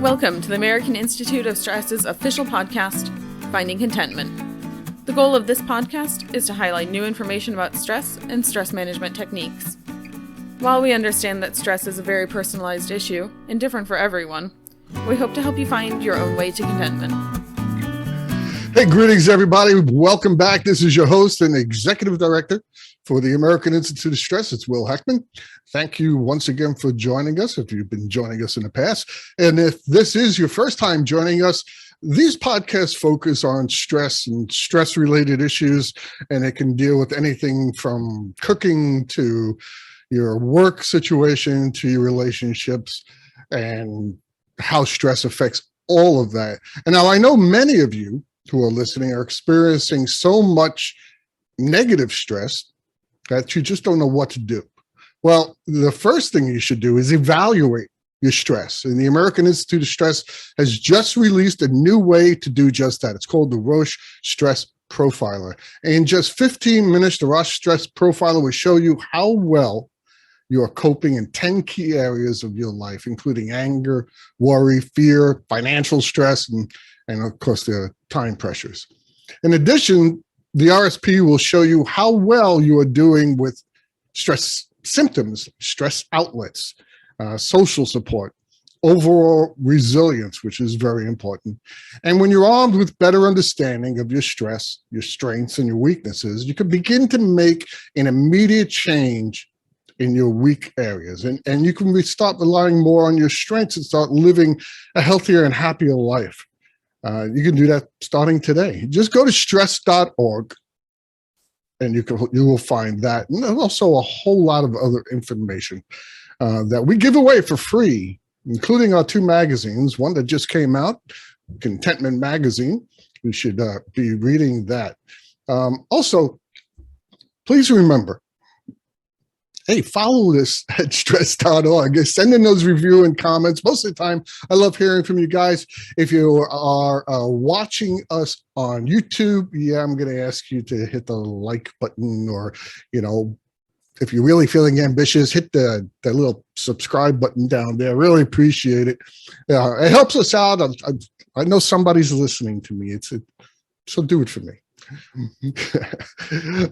Welcome to the American Institute of Stress's official podcast, Finding Contentment. The goal of this podcast is to highlight new information about stress and stress management techniques. While we understand that stress is a very personalized issue and different for everyone, we hope to help you find your own way to contentment. Hey, greetings, everybody. Welcome back. This is your host and executive director for the American Institute of Stress. It's Will Heckman. Thank you once again for joining us, if you've been joining us in the past. And if this is your first time joining us, these podcasts focus on stress and stress-related issues, and it can deal with anything from cooking to your work situation to your relationships and how stress affects all of that. And now I know many of you who are listening are experiencing so much negative stress that you just don't know what to do. Well, the first thing you should do is evaluate your stress. And the American Institute of Stress has just released a new way to do just that. It's called the Roche Stress Profiler. In just 15 minutes, the Roche Stress Profiler will show you how well you are coping in 10 key areas of your life, including anger, worry, fear, financial stress, and of course, the time pressures. In addition, the RSP will show you how well you are doing with stress symptoms, stress outlets, social support, overall resilience, which is very important. And when you're armed with better understanding of your stress, your strengths, and your weaknesses, you can begin to make an immediate change in your weak areas. And you can start relying more on your strengths and start living a healthier and happier life. You can do that starting today. Just go to stress.org and you will find that. And there's also a whole lot of other information that we give away for free, including our two magazines, one that just came out, Contentment Magazine. You should be reading that. Also, please remember, hey, follow this at stress.org. Send in those review and comments. Most of the time, I love hearing from you guys. If you are watching us on YouTube, I'm going to ask you to hit the like button, or, if you're really feeling ambitious, hit the little subscribe button down there. Really appreciate it. It helps us out. I know somebody's listening to me. So do it for me.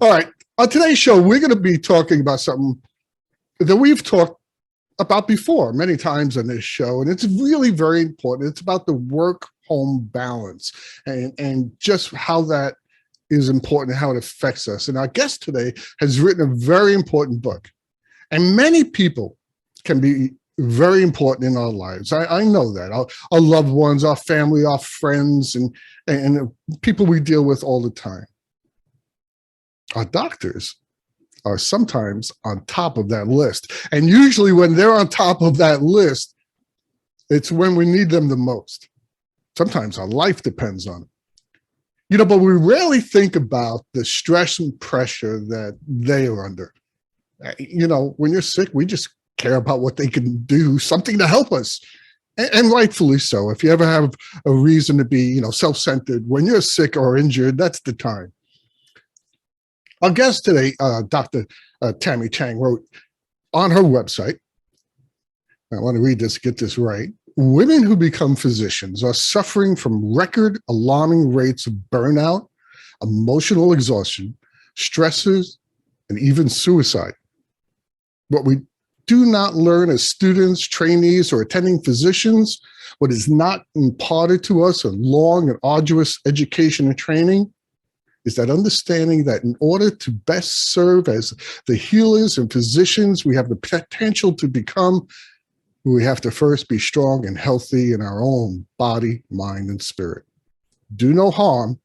All right. On today's show, we're going to be talking about something that we've talked about before many times on this show, and it's really very important. It's about the work-home balance and just how that is important and how it affects us. And our guest today has written a very important book, and many people can be very important in our lives. I know that. Our loved ones, our family, our friends, and people we deal with all the time. Our doctors are sometimes on top of that list. And usually when they're on top of that list, it's when we need them the most. Sometimes our life depends on it. But we rarely think about the stress and pressure that they are under. When you're sick, we just care about what they can do, something to help us. And rightfully so. If you ever have a reason to be, self-centered, when you're sick or injured, that's the time. Our guest today, Dr. Tammy Chang, wrote on her website, I want to read this, get this right. Women who become physicians are suffering from record alarming rates of burnout, emotional exhaustion, stressors, and even suicide. What we do not learn as students, trainees, or attending physicians, what is not imparted to us in long and arduous education and training, is that understanding that in order to best serve as the healers and physicians we have the potential to become, we have to first be strong and healthy in our own body, mind, and spirit. Do no harm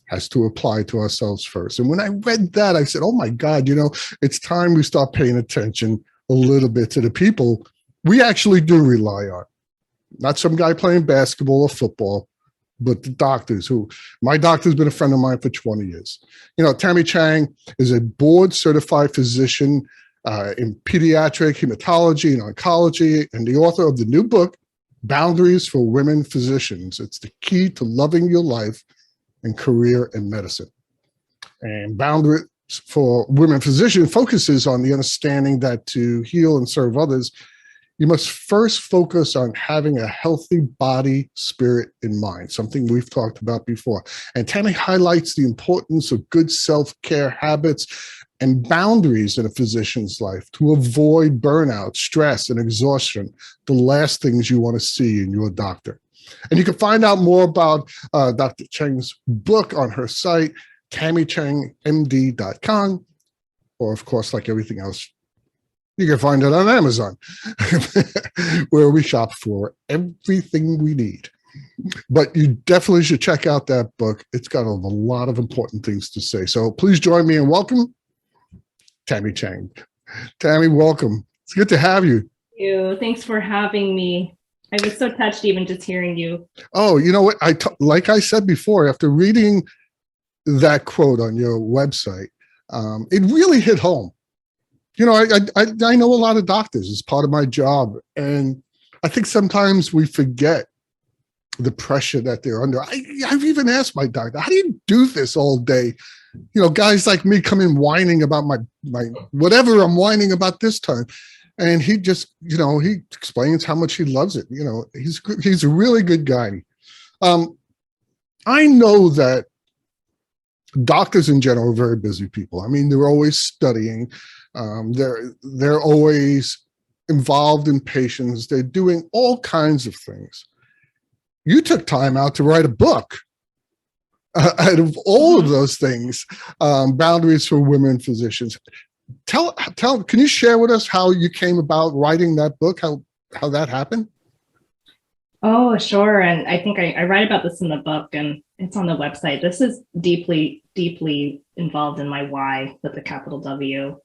has to apply to ourselves first. And when I read that, I said, oh my God, it's time we start paying attention a little bit to the people we actually do rely on. Not some guy playing basketball or football, but the doctors my doctor's been a friend of mine for 20 years. Tammy Chang is a board certified physician in pediatric hematology and oncology, and the author of the new book, Boundaries for Women Physicians. It's the key to loving your life and career in medicine. And Boundaries for Women Physicians focuses on the understanding that to heal and serve others, you must first focus on having a healthy body, spirit, and mind, something we've talked about before. And Tammy highlights the importance of good self-care habits and boundaries in a physician's life to avoid burnout, stress, and exhaustion, the last things you want to see in your doctor. And you can find out more about Dr. Cheng's book on her site, tammychengmd.com, or of course, like everything else, you can find it on Amazon, where we shop for everything we need. But you definitely should check out that book. It's got a lot of important things to say. So please join me in welcome Tammy Cheng. Tammy, welcome. It's good to have you. Thank you. Thanks for having me. I was so touched even just hearing you. Oh, you know what? Like I said before, after reading that quote on your website, it really hit home. You know, I know a lot of doctors. It's part of my job. And I think sometimes we forget the pressure that they're under. I've even asked my doctor, how do you do this all day? You know, guys like me come in whining about my whatever I'm whining about this time. And he just, you know, he explains how much he loves it. You know, he's a really good guy. I know that doctors in general are very busy people. I mean, they're always studying. They're always involved in patients. They're doing all kinds of things. You took time out to write a book. Out of all of those things, boundaries for women physicians. Can you share with us how you came about writing that book, how that happened? Oh, sure. And I think I write about this in the book, and it's on the website. This is deeply, deeply involved in my why with a capital W.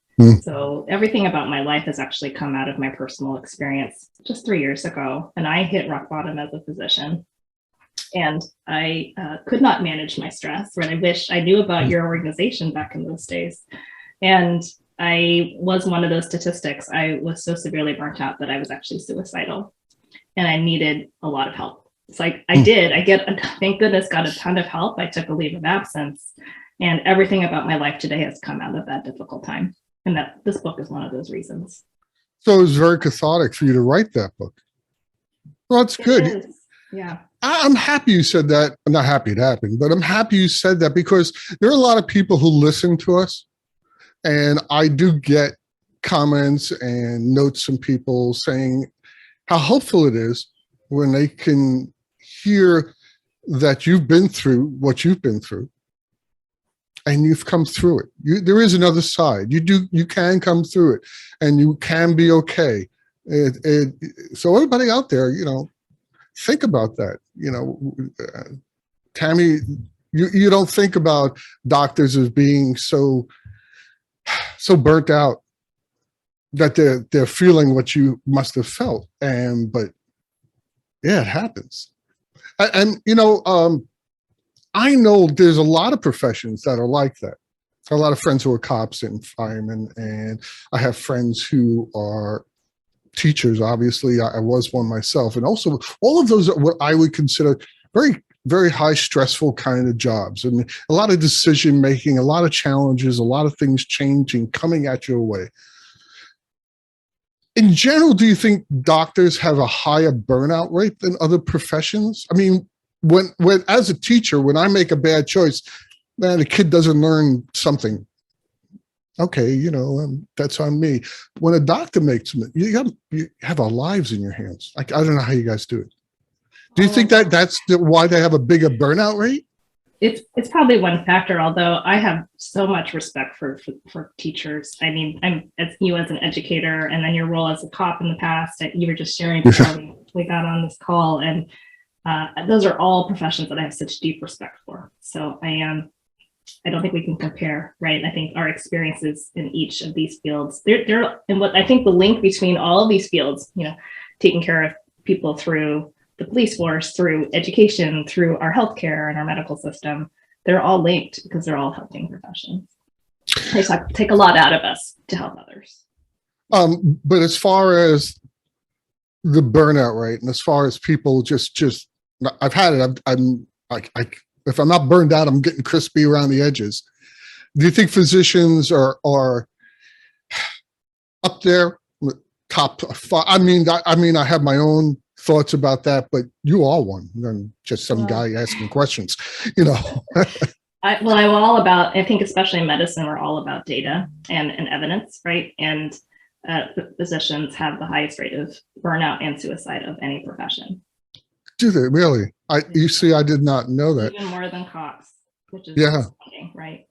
So everything about my life has actually come out of my personal experience just 3 years ago. And I hit rock bottom as a physician. And I could not manage my stress, right? I wish I knew about your organization back in those days. And I was one of those statistics. I was so severely burnt out that I was actually suicidal, and I needed a lot of help. So thank goodness, got a ton of help. I took a leave of absence, and everything about my life today has come out of that difficult time. And that this book is one of those reasons. So it was very cathartic for you to write that book. Well, that's good. Yeah. I'm happy you said that. I'm not happy it happened, but I'm happy you said that, because there are a lot of people who listen to us. And I do get comments and notes from people saying how helpful it is when they can hear that you've been through what you've been through and you've come through it. There is another side. You can come through it, and you can be okay. So everybody out there, you know, think about that. You know, Tammy, you don't think about doctors as being so burnt out that they're feeling what you must have felt. But yeah, it happens. And you know, I know there's a lot of professions that are like that. A lot of friends who are cops and firemen, and I have friends who are teachers. Obviously, I was one myself. And also all of those are what I would consider very, very high stressful kind of jobs, and a lot of decision making, a lot of challenges, a lot of things changing, coming at your way. In general, do you think doctors have a higher burnout rate than other professions? I mean, when as a teacher, when I make a bad choice, man, a kid doesn't learn something. Okay, you know, that's on me. When a doctor makes them, you have our lives in your hands. I don't know how you guys do it. Do you think that's why they have a bigger burnout rate? It's probably one factor, although I have so much respect for teachers. I mean, as an educator, and then your role as a cop in the past that you were just sharing before we got on this call. And those are all professions that I have such deep respect for. So I don't think we can compare, right? I think our experiences in each of these fields, and what I think the link between all of these fields, you know, taking care of people through the police force, through education, through our healthcare and our medical system, they're all linked because they're all helping professions. They take a lot out of us to help others. But as far as the burnout rate, and as far as people just I've had it. I'm if I'm not burned out, I'm getting crispy around the edges. Do you think physicians are up there top five. I mean, I have my own thoughts about that, but you are one. You're just some guy asking questions, you know. I'm all about, I think especially in medicine, we're all about data and evidence, right? And physicians have the highest rate of burnout and suicide of any profession. Do they really? You see, I did not know that. Even more than cops, which is right?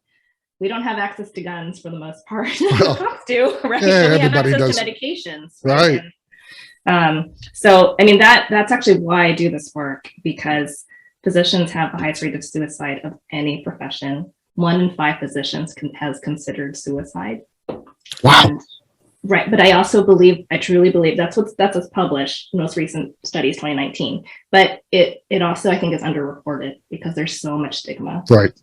We don't have access to guns for the most part. Well, cops do, right? Yeah, we have everybody access does. to medications, Right? So, I mean, that's actually why I do this work, because physicians have the highest rate of suicide of any profession. 1 in 5 physicians has considered suicide. Wow. And, right, but I truly believe that's what's published. Most recent studies, 2019. But it also, I think, is underreported because there's so much stigma. Right.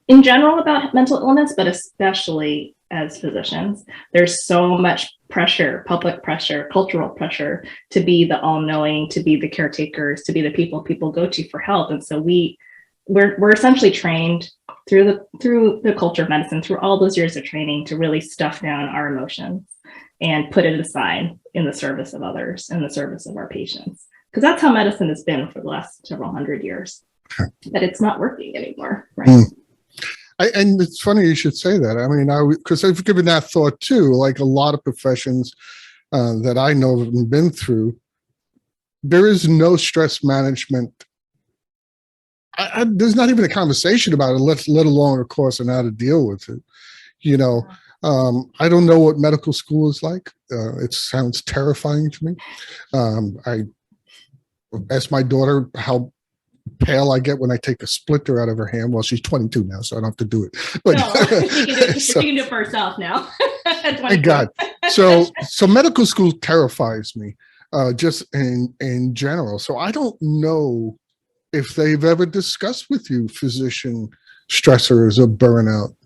In general about mental illness, but especially as physicians, there's so much pressure, public pressure, cultural pressure to be the all-knowing, to be the caretakers, to be the people go to for help. And so we're essentially trained through the culture of medicine, through all those years of training, to really stuff down our emotions and put it aside in the service of others, in the service of our patients. Because that's how medicine has been for the last several hundred years. But it's not working anymore, right? And it's funny you should say that. I mean, because I've given that thought too. Like a lot of professions that I know and been through, there is no stress management. There's not even a conversation about it, let alone a course on how to deal with it. You know, I don't know what medical school is like. It sounds terrifying to me. I asked my daughter how pale I get when I take a splitter out of her hand. Well, she's 22 now, so I don't have to do it. But she can do it for herself now. Thank God. So medical school terrifies me, just in general. So I don't know if they've ever discussed with you physician stressors or burnout.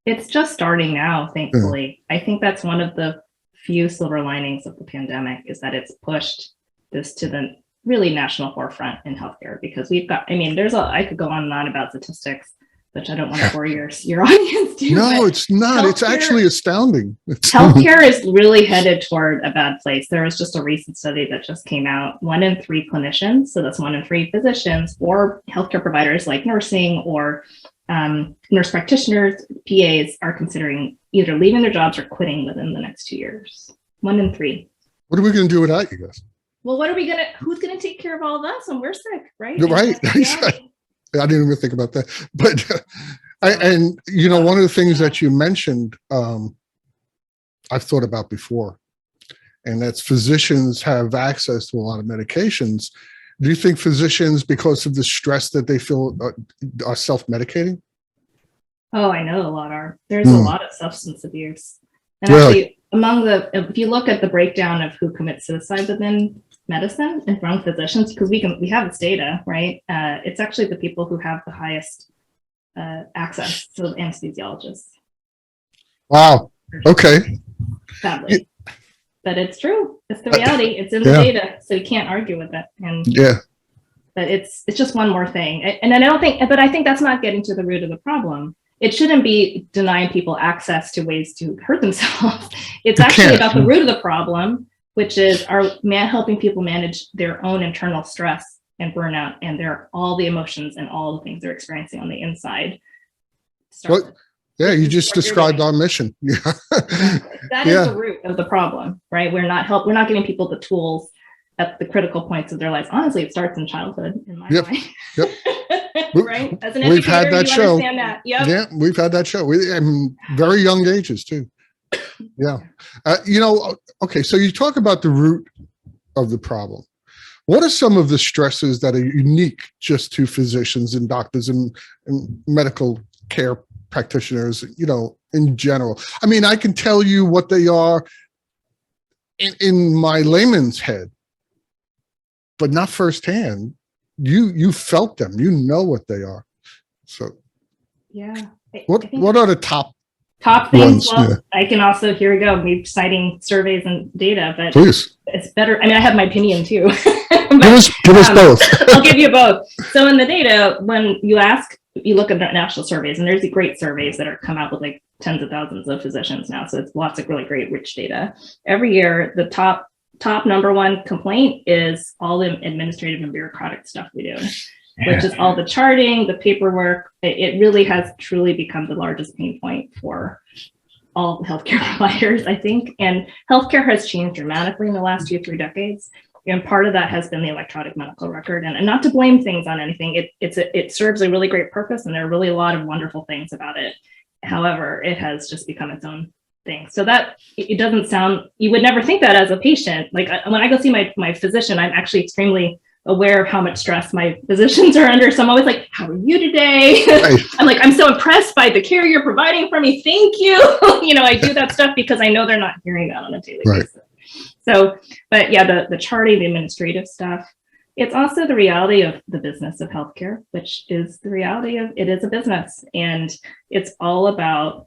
It's just starting now, thankfully. I think that's one of the few silver linings of the pandemic, is that it's pushed this to the really national forefront in healthcare, because we've got, I could go on and on about statistics, which I don't want to bore your audience to. No, it's not. It's actually astounding. Healthcare is really headed toward a bad place. There was just a recent study that just came out. 1 in 3 clinicians, so that's 1 in 3 physicians or healthcare providers like nursing or nurse practitioners, PAs, are considering either leaving their jobs or quitting within the next 2 years. 1 in 3. What are we going to do without you guys? Well, who's going to take care of all of us when we're sick, right? You're right. I didn't even think about that. But, one of the things that you mentioned, I've thought about before, and that's physicians have access to a lot of medications. Do you think physicians, because of the stress that they feel, are self-medicating? Oh, I know a lot are. There's a lot of substance abuse. And actually, if you look at the breakdown of who commits suicide within medicine and from physicians, because we have this data, right? It's actually the people who have the highest access to anesthesiologists. Wow. Okay. Sadly. But it's true. It's the reality. It's in the data, so you can't argue with it. And but it's just one more thing. And I think that's not getting to the root of the problem. It shouldn't be denying people access to ways to hurt themselves. It's actually about the root of the problem, which is helping people manage their own internal stress and burnout and all the emotions and all the things they're experiencing on the inside. You just described our mission. That is the root of the problem, right? We're not giving people the tools at the critical points of their lives. Honestly, it starts in childhood, in my mind. Yep. Right? As an educator, we've had that show. Understand that. Yep. Yeah, we've had that show. Very young ages too. Yeah. Okay, so you talk about the root of the problem. What are some of the stresses that are unique just to physicians and doctors and medical care practitioners, in general? I mean, I can tell you what they are in my layman's head, but not firsthand. You felt them, what they are. So what are the top things? ones? Well, I can also, here we go, me citing surveys and data, but please. It's better. I mean, I have my opinion too. Give us both. I'll give you both. So in the data, when you look at the national surveys, and there's great surveys that are come out with like tens of thousands of physicians now. So it's lots of really great, rich data. Every year, the top number one complaint is all the administrative and bureaucratic stuff we do, which is all the charting, the paperwork. It really has truly become the largest pain point for all healthcare providers, I think. And healthcare has changed dramatically in the last 2-3 decades. And part of that has been the electronic medical record. And not to blame things on anything, it serves a really great purpose, and there are really a lot of wonderful things about it. However, it has just become its own thing. So that it doesn't sound, you would never think that as a patient. Like when I go see my physician, I'm actually extremely aware of how much stress my physicians are under. So I'm always like, how are you today? Right. I'm like, I'm so impressed by the care you're providing for me. Thank you. I do that stuff because I know they're not hearing that on a daily basis. So, but yeah, the charting, the administrative stuff, it's also the reality of the business of healthcare, which is the reality of it is a business, and it's all about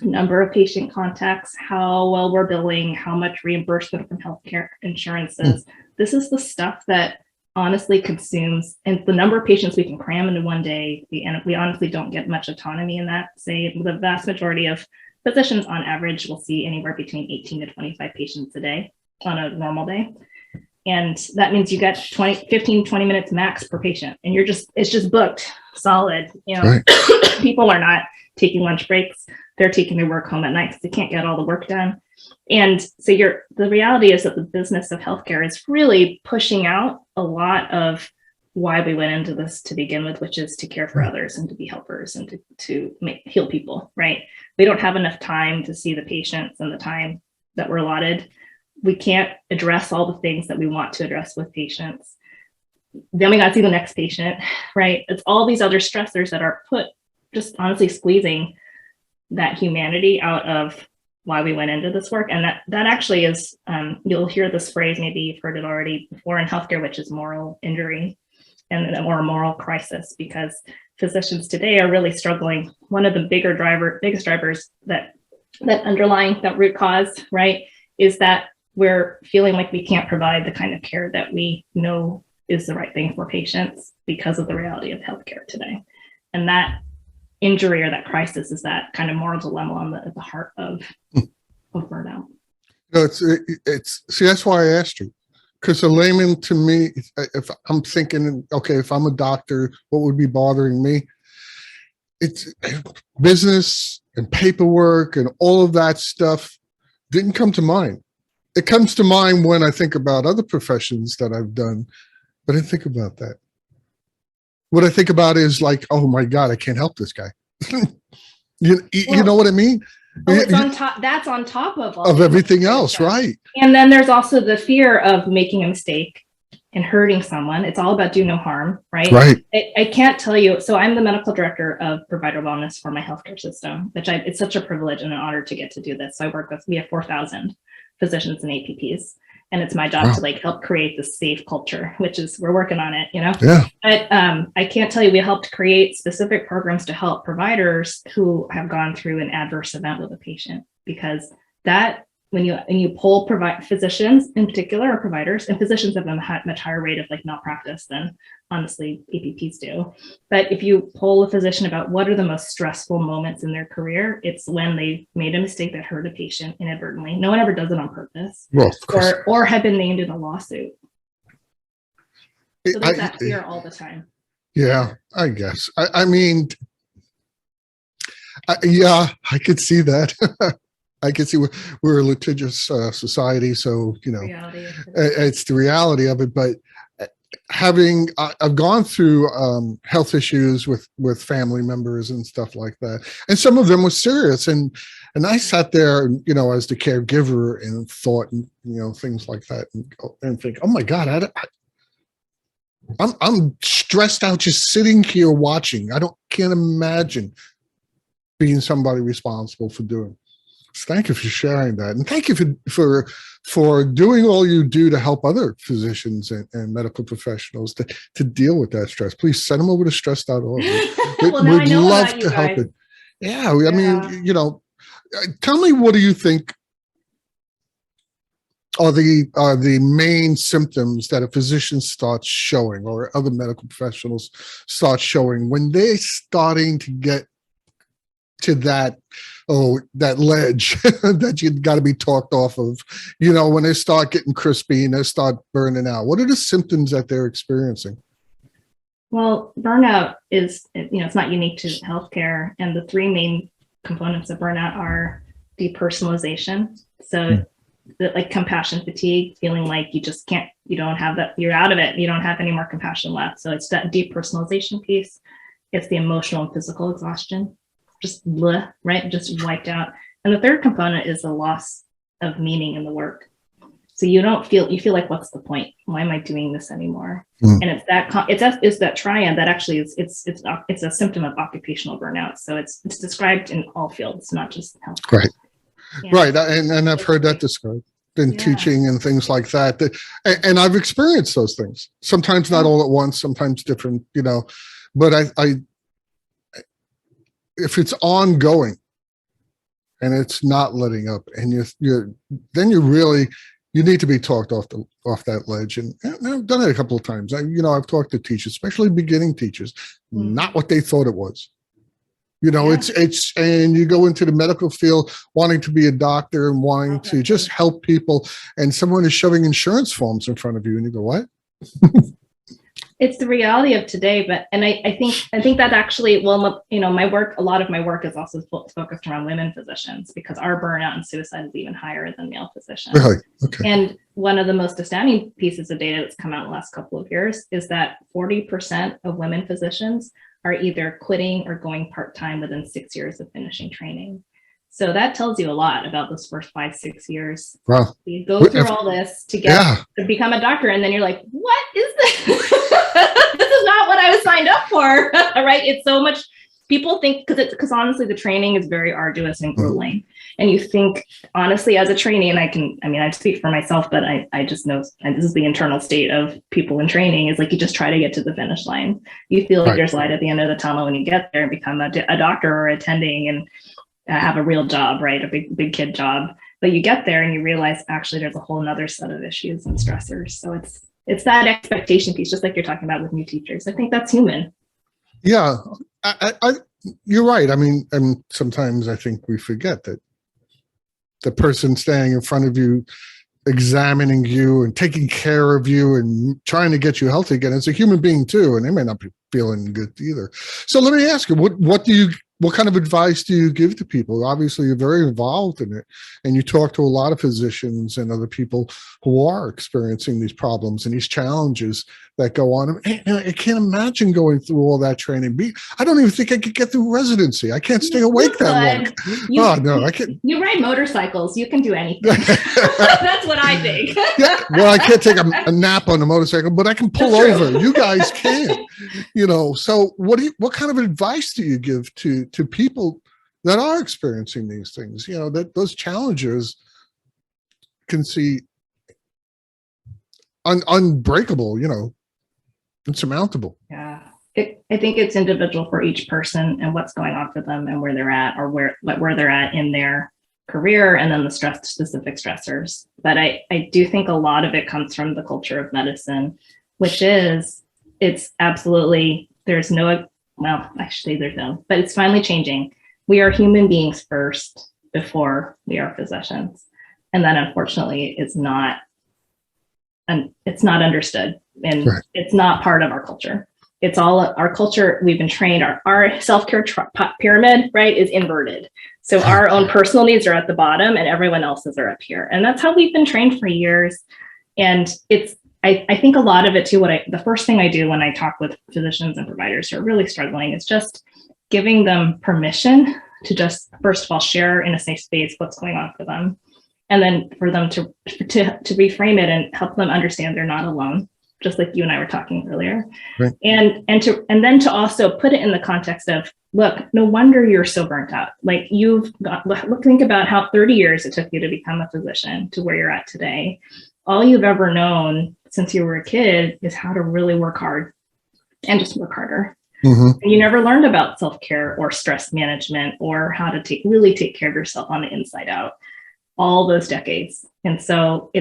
number of patient contacts, how well we're billing, how much reimbursement from healthcare insurances. This is the stuff that honestly consumes, and the number of patients we can cram into one day, we honestly don't get much autonomy in that. Say the vast majority of physicians on average will see anywhere between 18 to 25 patients a day on a normal day. And that means you get 15, 20 minutes max per patient. And it's just booked solid. Right. People are not taking lunch breaks. They're taking their work home at night because they can't get all the work done. And so the reality is that the business of healthcare is really pushing out a lot of why we went into this to begin with, which is to care for others and to be helpers and to heal people, right? We don't have enough time to see the patients and the time that we're allotted. We can't address all the things that we want to address with patients. Then we got to see the next patient, right? It's all these other stressors that are put, just honestly squeezing that humanity out of why we went into this work. And that actually is, you'll hear this phrase, maybe you've heard it already before in healthcare, which is moral injury or a moral crisis, because physicians today are really struggling. One of the biggest drivers that underlying that root cause, right, is that we're feeling like we can't provide the kind of care that we know is the right thing for patients because of the reality of healthcare today. And that injury or that crisis is that kind of moral dilemma at the heart of burnout. See, that's why I asked you, because a layman, to me, if I'm thinking, okay, if I'm a doctor, what would be bothering me? It's business and paperwork and all of that stuff didn't come to mind. It comes to mind when I think about other professions that I've done, but I didn't think about that. What I think about is like, oh my God, I can't help this guy. You know what I mean? It's on top. That's on top of everything else, right? And then there's also the fear of making a mistake and hurting someone. It's all about do no harm, right? Right. I can't tell you. So I'm the medical director of provider wellness for my healthcare system, it's such a privilege and an honor to get to do this. So we have 4,000 physicians and APPs. And it's my job to help create this safe culture, which is, we're working on it, Yeah. But I can't tell you, we helped create specific programs to help providers who have gone through an adverse event with a patient, because that, when you poll physicians in particular, or providers, and physicians have a much higher rate of malpractice than honestly APPs do. But if you poll a physician about what are the most stressful moments in their career, it's when they made a mistake that hurt a patient inadvertently. No one ever does it on purpose, or have been named in a lawsuit. So there's that fear all the time. Yeah, I guess. I mean, yeah, I could see that. I can see we're a litigious society, so it's the reality of it. But I've gone through health issues with family members and stuff like that, and some of them were serious. And I sat there, as the caregiver, and thought, things like that, and think, oh my God, I'm stressed out just sitting here watching. Can't imagine being somebody responsible for doing. Thank you for sharing that, and thank you for doing all you do to help other physicians and medical professionals to deal with that stress. Please send them over to stress.org. We'd love to help it. Yeah, I mean, tell me, what do you think are the main symptoms that a physician starts showing, or other medical professionals start showing, when they're starting to get to that, that ledge that you got to be talked off of, when they start getting crispy and they start burning out? What are the symptoms that they're experiencing? Well, burnout is, it's not unique to healthcare. And the three main components of burnout are depersonalization. So like compassion fatigue, feeling like you just can't, you don't have that, you're out of it. You don't have any more compassion left. So it's that depersonalization piece. It's the emotional and physical exhaustion, just right? Just wiped out. And the third component is the loss of meaning in the work. So you feel like, what's the point? Why am I doing this anymore? And it's that triad that actually it's a symptom of occupational burnout. So it's described in all fields, not just health. Right. Yeah. Right. And I've heard that described in teaching and things like that. And I've experienced those things, sometimes not all at once, sometimes different, but I if it's ongoing and it's not letting up, and you need to be talked off that ledge. And I've done it a couple of times. I've talked to teachers, especially beginning teachers, not what they thought it was. It's and you go into the medical field wanting to be a doctor and wanting to just help people, and someone is shoving insurance forms in front of you, and you go, what? It's the reality of today, and I think that actually, my work, a lot of my work is also focused around women physicians, because our burnout and suicide is even higher than male physicians. Really? Okay. And one of the most astounding pieces of data that's come out in the last couple of years is that 40% of women physicians are either quitting or going part-time within 6 years of finishing training. So that tells you a lot about those first 5-6 years. Wow. You go through all this to to become a doctor, and then you're like, what is this? This is not what I was signed up for, right? It's so much, people think, because honestly, the training is very arduous and grueling. And you think, honestly, as a trainee, and I speak for myself, but I just know, and this is the internal state of people in training, is like, you just try to get to the finish line. You feel like there's light at the end of the tunnel when you get there and become a doctor or attending and have a real job, right? A big kid job. But you get there and you realize actually there's a whole nother set of issues and stressors. So it's that expectation piece, just like you're talking about with new teachers. I think that's human. Yeah, you're right. And sometimes I think we forget that the person standing in front of you, examining you and taking care of you and trying to get you healthy again, is a human being too, and they may not be feeling good either. So let me ask you, what kind of advice do you give to people? Obviously, you're very involved in it, and you talk to a lot of physicians and other people who are experiencing these problems and these challenges that go on. I can't imagine going through all that training. I don't even think I could get through residency. I can't stay awake that long. I can't. You ride motorcycles. You can do anything. That's what I think. Well, I can't take a nap on a motorcycle, but I can pull over. You guys can. So what kind of advice do you give to people that are experiencing these things, that those challenges can see unbreakable, insurmountable? Yeah. I think it's individual for each person and what's going on for them and where they're at, or where they're at in their career, and then the specific stressors. But I do think a lot of it comes from the culture of medicine, which is, it's absolutely, there's no, well, actually there's no, but it's finally changing. We are human beings first before we are physicians. And that unfortunately is not, and it's not understood, and it's not part of our culture. It's all our culture. We've been trained, our self-care pyramid, right, is inverted. So our own personal needs are at the bottom and everyone else's are up here. And that's how we've been trained for years. And I think a lot of it too, the first thing I do when I talk with physicians and providers who are really struggling is just giving them permission to just, first of all, share in a safe space what's going on for them. And then for them to reframe it and help them understand they're not alone, just like you and I were talking earlier. Right. And then to also put it in the context of, look, no wonder you're so burnt out. Like think about how 30 years it took you to become a physician to where you're at today. All you've ever known since you were a kid is how to really work hard and just work harder. Mm-hmm. And you never learned about self-care or stress management or how to really take care of yourself on the inside out, all those decades. And so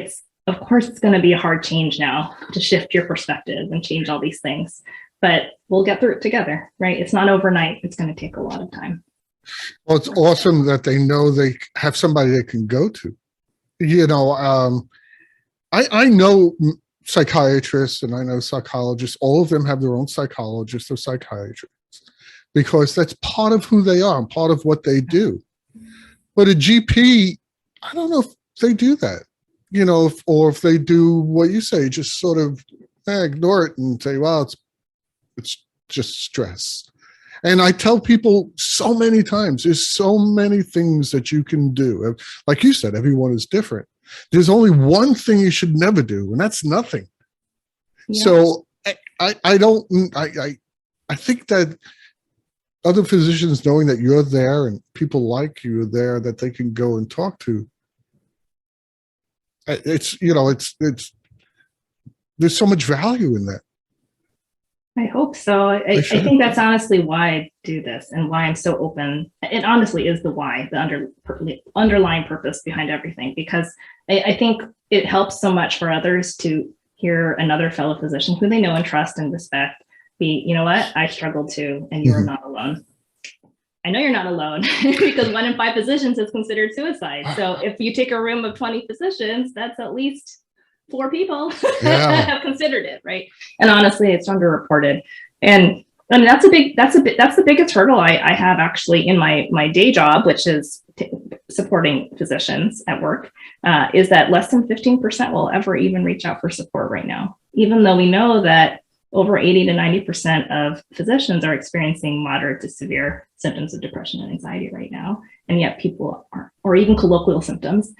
of course, it's going to be a hard change now to shift your perspective and change all these things, but we'll get through it together, right? It's not overnight. It's going to take a lot of time. Well, it's awesome that they know they have somebody they can go to. I know psychiatrists and I know psychologists. All of them have their own psychologists or psychiatrists because that's part of who they are and part of what they do. But a GP, I don't know if they do that, or if they do what you say, just sort of ignore it and say, well, it's just stress. And I tell people so many times, there's so many things that you can do. Like you said, everyone is different. There's only one thing you should never do, and that's nothing. Yeah. So I think that other physicians knowing that you're there and people like you are there that they can go and talk to, it's there's so much value in that. I hope so. I think that's honestly why I do this and why I'm so open. It honestly is the why, the underlying purpose behind everything, because I think it helps so much for others to hear another fellow physician who they know and trust and respect be, you know what, I struggle too, and you're not alone. I know you're not alone because 1 in 5 physicians is considered suicide. So if you take a room of 20 physicians, that's at least 4 people that have considered it, right? And honestly, it's underreported. And I mean, that's the biggest hurdle I have actually in my day job, which is supporting physicians at work, is that less than 15% will ever even reach out for support right now, even though we know that over 80 to 90% of physicians are experiencing moderate to severe symptoms of depression and anxiety right now. And yet people are, or even colloquial symptoms,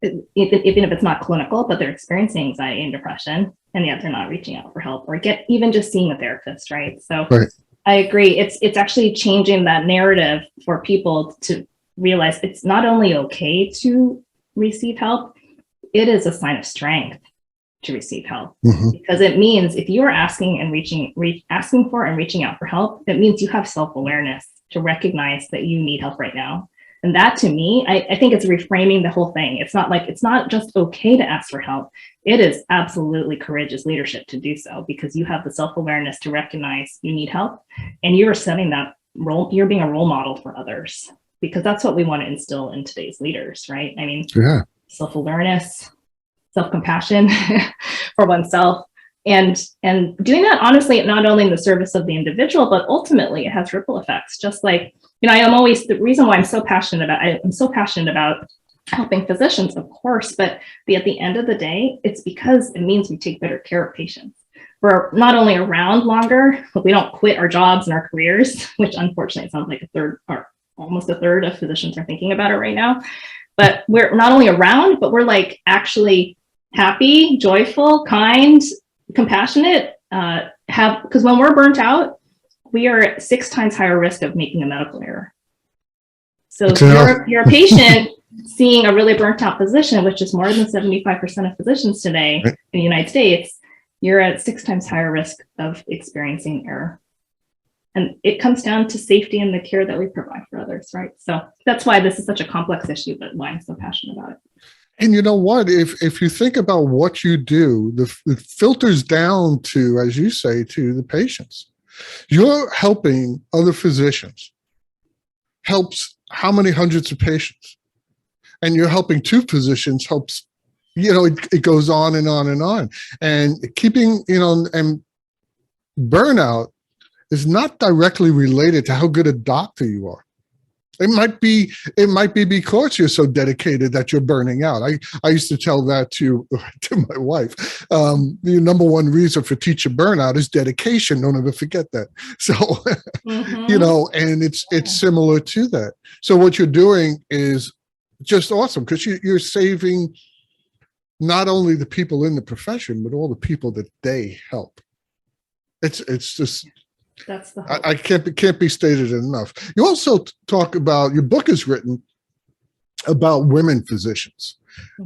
even if it's not clinical, but they're experiencing anxiety and depression, and yet they're not reaching out for help or even just seeing a therapist, right? So right. I agree. It's actually changing that narrative for people to realize it's not only okay to receive help, it is a sign of strength to receive help, because it means if you're asking for and reaching out for help, it means you have self-awareness to recognize that you need help right now. And that, to me, I think it's reframing the whole thing. It's not just okay to ask for help. It is absolutely courageous leadership to do so, because you have the self-awareness to recognize you need help, and you're setting that role. You're being a role model for others, because that's what we want to instill in today's leaders, right? I mean, self-awareness, self-compassion for oneself, and doing that honestly, not only in the service of the individual, but ultimately it has ripple effects. Just like, the reason why I'm so passionate about helping physicians, of course, but at the end of the day, it's because it means we take better care of patients. We're not only around longer, but we don't quit our jobs and our careers, which unfortunately sounds like almost a third of physicians are thinking about it right now. But we're not only around, but we're like actually happy, joyful, kind, compassionate, because when we're burnt out, we are at 6 times higher risk of making a medical error. So if you're a patient seeing a really burnt out physician, which is more than 75% of physicians today in the United States, you're at 6 times higher risk of experiencing error. And it comes down to safety and the care that we provide for others, right? So that's why this is such a complex issue, but why I'm so passionate about it. And you know what? If you think about what you do, it filters down to, as you say, to the patients. You're helping other physicians, helps how many hundreds of patients? And you're helping 2 physicians helps, it goes on and on and on. And keeping, and burnout is not directly related to how good a doctor you are. It might be because you're so dedicated that you're burning out. I used to tell that to my wife. The number one reason for teacher burnout is dedication. Don't ever forget that. So, and it's similar to that. So what you're doing is just awesome, because you're saving not only the people in the profession, but all the people that they help. It's just. That's the I can't be stated enough. You also talk about, your book is written about women physicians,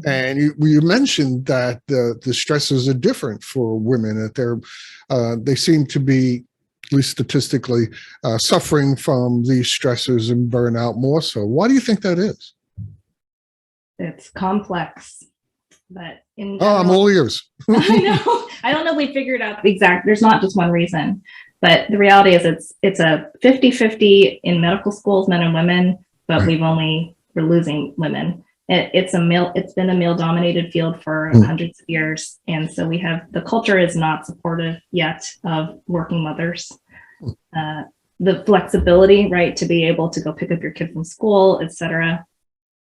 and you mentioned that the stressors are different for women, that they seem to be, at least statistically, suffering from these stressors and burnout more so. Why do you think that is? It's complex, but I'm all ears. I know. I don't know if we figured out the exact, there's not just one reason. But the reality is it's a 50-50 in medical schools, men and women, but we're losing women. It's been a male dominated field for hundreds of years. And so the culture is not supportive yet of working mothers. The flexibility, right, to be able to go pick up your kid from school, et cetera,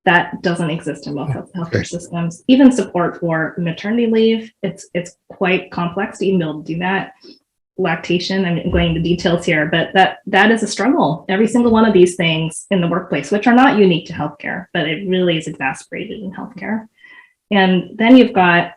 that doesn't exist in most healthcare systems. Even support for maternity leave, it's quite complex to even be able to do that. Lactation, I'm going into details here, but that is a struggle. Every single one of these things in the workplace, which are not unique to healthcare, but it really is exacerbated in healthcare. And then you've got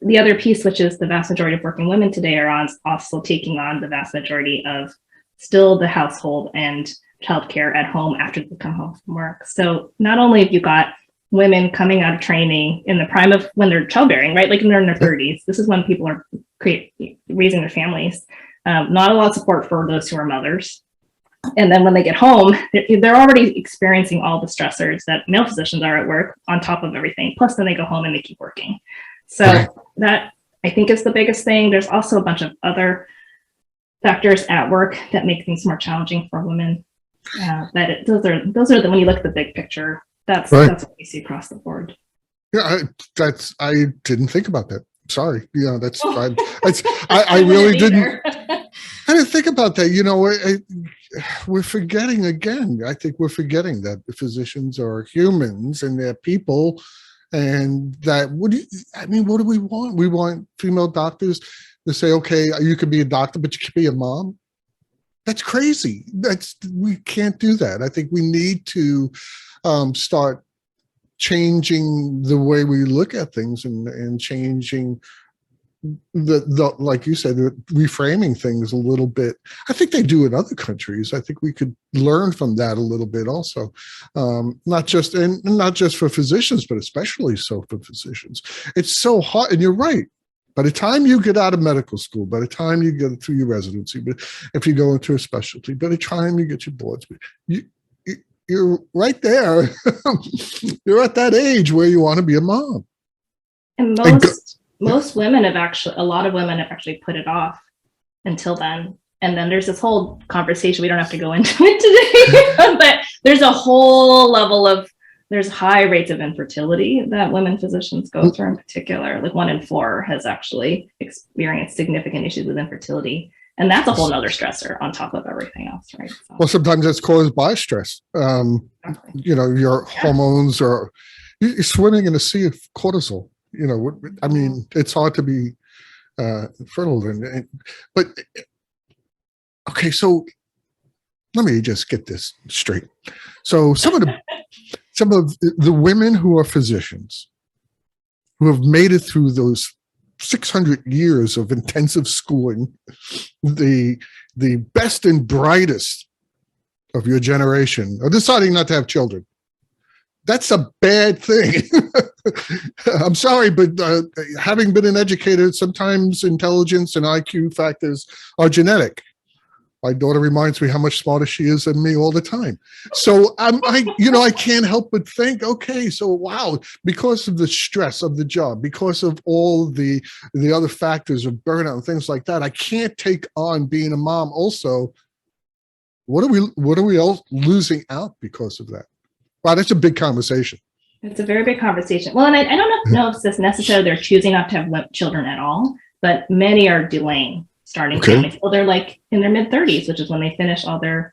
the other piece, which is the vast majority of working women today are also taking on the vast majority of still the household and childcare at home after they come home from work. So not only have you got women coming out of training in the prime of when they're childbearing, right? Like when they're in their 30s, this is when people are raising their families. Not a lot of support for those who are mothers. And then when they get home, they're already experiencing all the stressors that male physicians are at work on top of everything. Plus then they go home and they keep working. So that I think is the biggest thing. There's also a bunch of other factors at work that make things more challenging for women. Those are when you look at the big picture, that's what we see across the board. Yeah, I didn't think about that. Sorry. I really didn't. I didn't think about that. We're forgetting again. I think we're forgetting that physicians are humans and they're people, and that what do we want? We want female doctors to say, okay, you could be a doctor, but you could be a mom. That's crazy. We can't do that. I think we need to start changing the way we look at things and changing the like you said, reframing things a little bit. I think they do in other countries. I think we could learn from that a little bit also, not just for physicians, but especially so for physicians. It's so hard, and you're right. By the time you get out of medical school, by the time you get through your residency, but if you go into a specialty, by the time you get your boards, you're right there. You're at that age where you want to be a mom. And most women a lot of women have actually put it off until then. And then there's this whole conversation. We don't have to go into it today, but there's a whole level there's high rates of infertility that women physicians go through in particular. Like 1 in 4 has actually experienced significant issues with infertility. And that's a whole nother stressor on top of everything else, right? So. Well, sometimes it's caused by stress. Exactly. Your hormones you're swimming in a sea of cortisol. It's hard to be fertile. But okay, so let me just get this straight. So some of the women who are physicians who have made it through those 600 years of intensive schooling, the best and brightest of your generation are deciding not to have children. That's a bad thing. I'm sorry, but having been an educator, sometimes intelligence and IQ factors are genetic. My daughter reminds me how much smarter she is than me all the time. So I can't help but think, okay, so wow, because of the stress of the job, because of all the other factors of burnout and things like that, I can't take on being a mom. Also, what are we all losing out because of that? Wow, that's a big conversation. It's a very big conversation. Well, and I don't know if it's necessarily they're choosing not to have children at all, but many are delaying starting families. Well, they're like in their mid-30s, which is when they finish all their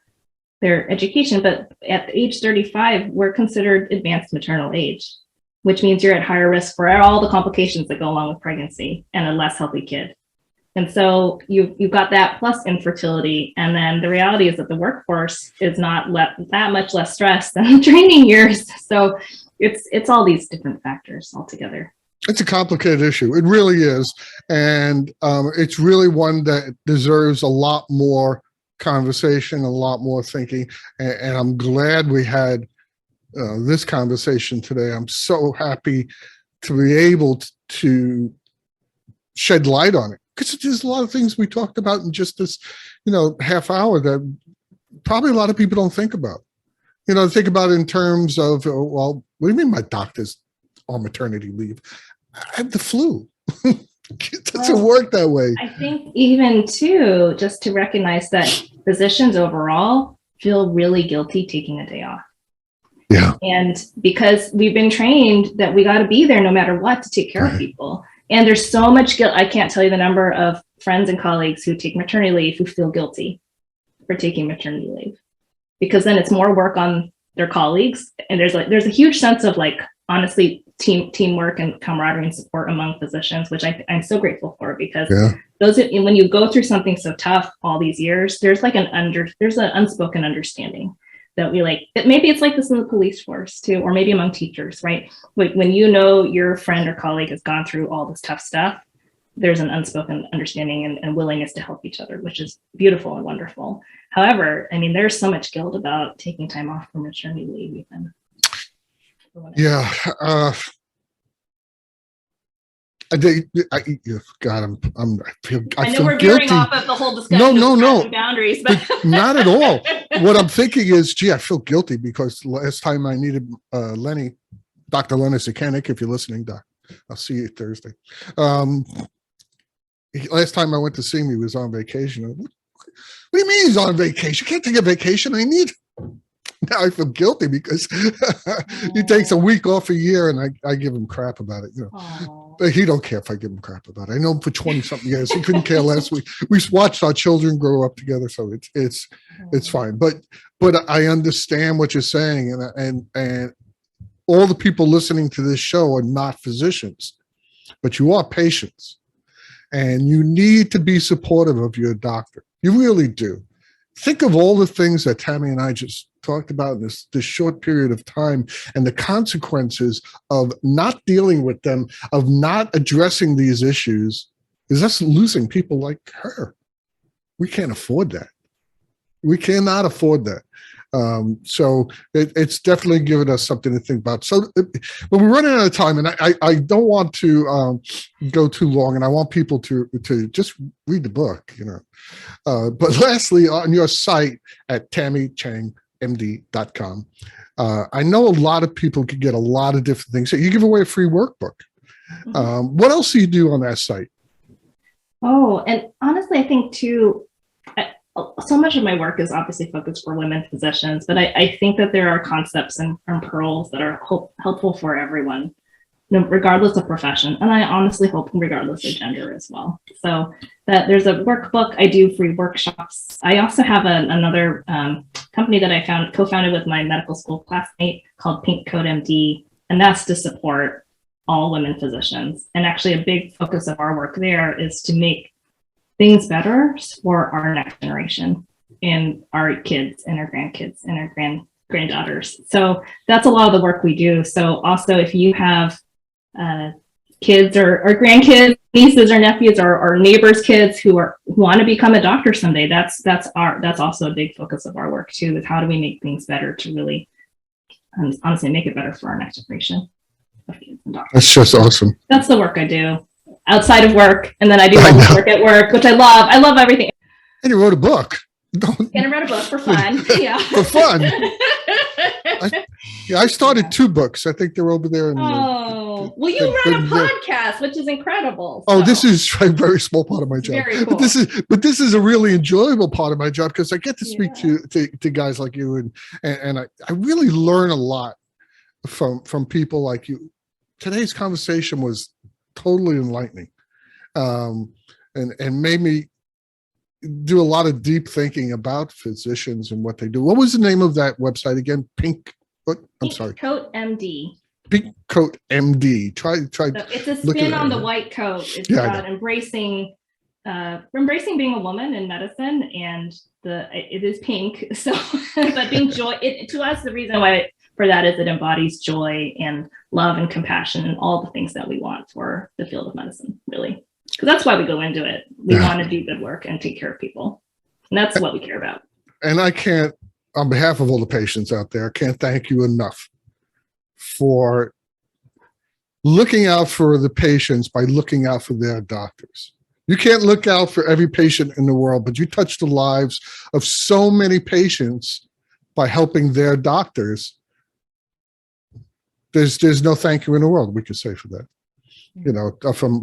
education. But at age 35, we're considered advanced maternal age, which means you're at higher risk for all the complications that go along with pregnancy and a less healthy kid. And so you've got that plus infertility. And then the reality is that the workforce is not that much less stressed than the training years. So it's all these different factors altogether. It's a complicated issue. It really is. And it's really one that deserves a lot more conversation, a lot more thinking. And I'm glad we had this conversation today. I'm so happy to be able to shed light on it. Because there's a lot of things we talked about in just this, half hour that probably a lot of people don't think about. Think about it in terms of, well, what do you mean my doctor's on maternity leave? I have the flu. It doesn't work that way. I think even too, just to recognize that physicians overall feel really guilty taking a day off. Yeah. And because we've been trained that we got to be there no matter what to take care of people. And there's so much guilt. I can't tell you the number of friends and colleagues who take maternity leave who feel guilty for taking maternity leave, because then it's more work on their colleagues. And there's a huge sense of like, honestly, teamwork and camaraderie and support among physicians, which I'm so grateful for, because when you go through something so tough all these years, there's an unspoken understanding that maybe it's like this in the police force too, or maybe among teachers, right? When you know your friend or colleague has gone through all this tough stuff, there's an unspoken understanding and willingness to help each other, which is beautiful and wonderful. However, I mean, there's so much guilt about taking time off from maternity leave even. Yeah. God, I feel we're guilty. veering off of the whole discussion. No. Boundaries, but not at all. What I'm thinking is, I feel guilty because last time I needed Dr. Lenny Sekenic, if you're listening, Doc, I'll see you Thursday. Last time I went to see him, he was on vacation. What do you mean he's on vacation? I can't take a vacation. I need. Now I feel guilty because he takes a week off a year, and I give him crap about it. But he don't care if I give him crap about it. I know him for 20-something years. He couldn't care less. We watched our children grow up together, so it's fine. But I understand what you're saying, and all the people listening to this show are not physicians, but you are patients, and you need to be supportive of your doctor. You really do. Think of all the things that Tammy and I just talked about in this short period of time, and the consequences of not dealing with them, of not addressing these issues, is us losing people like her. We can't afford that. We cannot afford that. So it's definitely given us something to think about. So, but we're running out of time, and I don't want to go too long, and I want people to just read the book, But lastly, on your site at tammychangmd.com, I know a lot of people can get a lot of different things. So you give away a free workbook. What else do you do on that site? Oh, and honestly, I think too, so much of my work is obviously focused for women physicians, but I think that there are concepts and pearls that are helpful for everyone, regardless of profession. And I honestly hope regardless of gender as well. So that there's a workbook. I do free workshops. I also have another company that I co-founded with my medical school classmate called Pink Coat MD. And that's to support all women physicians. And actually a big focus of our work there is to make things better for our next generation and our kids and our grandkids and our granddaughters. So that's a lot of the work we do. So also if you have kids or grandkids, nieces or nephews or neighbors' kids who want to become a doctor someday, that's also a big focus of our work too, is how do we make things better to really honestly make it better for our next generation of kids and doctors. That's just awesome. That's the work I do outside of work, and then I do all the work at work, which I love. I love everything. And you wrote a book. And I wrote a book for fun. Yeah. For fun. I started 2 books. I think they're over there. Well, you run a podcast, which is incredible. So. Oh, this is a very small part of my job. Very cool. But this is a really enjoyable part of my job, because I get to speak to guys like you, and I really learn a lot from people like you. Today's conversation was totally enlightening, and made me do a lot of deep thinking about physicians and what they do. What was the name of that website again? Pink Coat MD. Pink Coat MD. Try. So it's a spin on the white coat. It's about embracing being a woman in medicine, and it is pink. So, but being joy. To us, the reason why for that is it embodies joy and love and compassion and all the things that we want for the field of medicine, really. Because that's why we go into it. We want to do good work and take care of people. And that's what we care about. And I can't, on behalf of all the patients out there, I can't thank you enough for looking out for the patients by looking out for their doctors. You can't look out for every patient in the world, but you touch the lives of so many patients by helping their doctors. There's no thank you in the world we could say for that.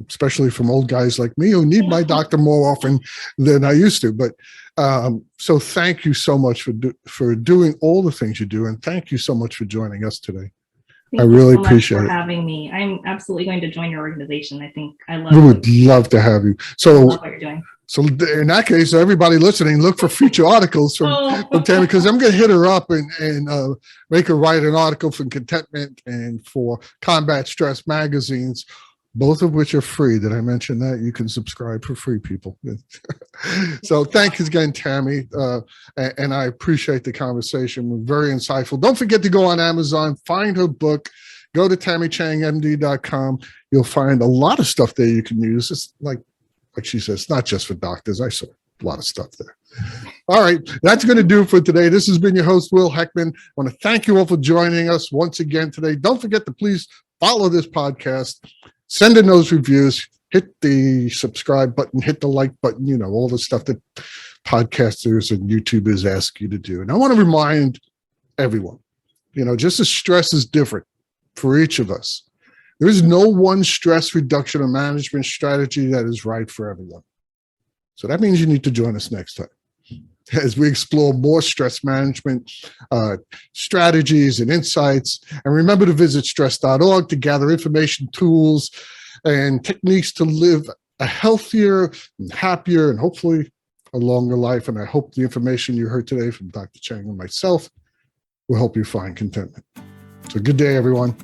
especially from old guys like me who need my doctor more often than I used to. But so thank you so much for doing all the things you do. And thank you so much for joining us today. I really appreciate it. Thank you so much for having me. I'm absolutely going to join your organization. I think I love We would love to have you. So, I love what you're doing. So in that case, everybody listening, look for future articles from Tammy, because I'm going to hit her up and make her write an article for Contentment and for Combat Stress magazines, both of which are free. Did I mention that? You can subscribe for free, people. So thank you again, Tammy. And I appreciate the conversation. We're very insightful. Don't forget to go on Amazon, find her book, go to TammyChangMD.com. You'll find a lot of stuff there you can use. It's like she says, it's not just for doctors. I saw a lot of stuff there. All right, that's going to do it for today. This has been your host, Will Heckman. I want to thank you all for joining us once again today. Don't forget to please follow this podcast, send in those reviews, hit the subscribe button, hit the like button, all the stuff that podcasters and YouTubers ask you to do. And I want to remind everyone, just as stress is different for each of us, there is no one stress reduction or management strategy that is right for everyone. So that means you need to join us next time as we explore more stress management strategies and insights. And remember to visit stress.org to gather information, tools, and techniques to live a healthier and happier and hopefully a longer life. And I hope the information you heard today from Dr. Chang and myself will help you find contentment. So good day, everyone.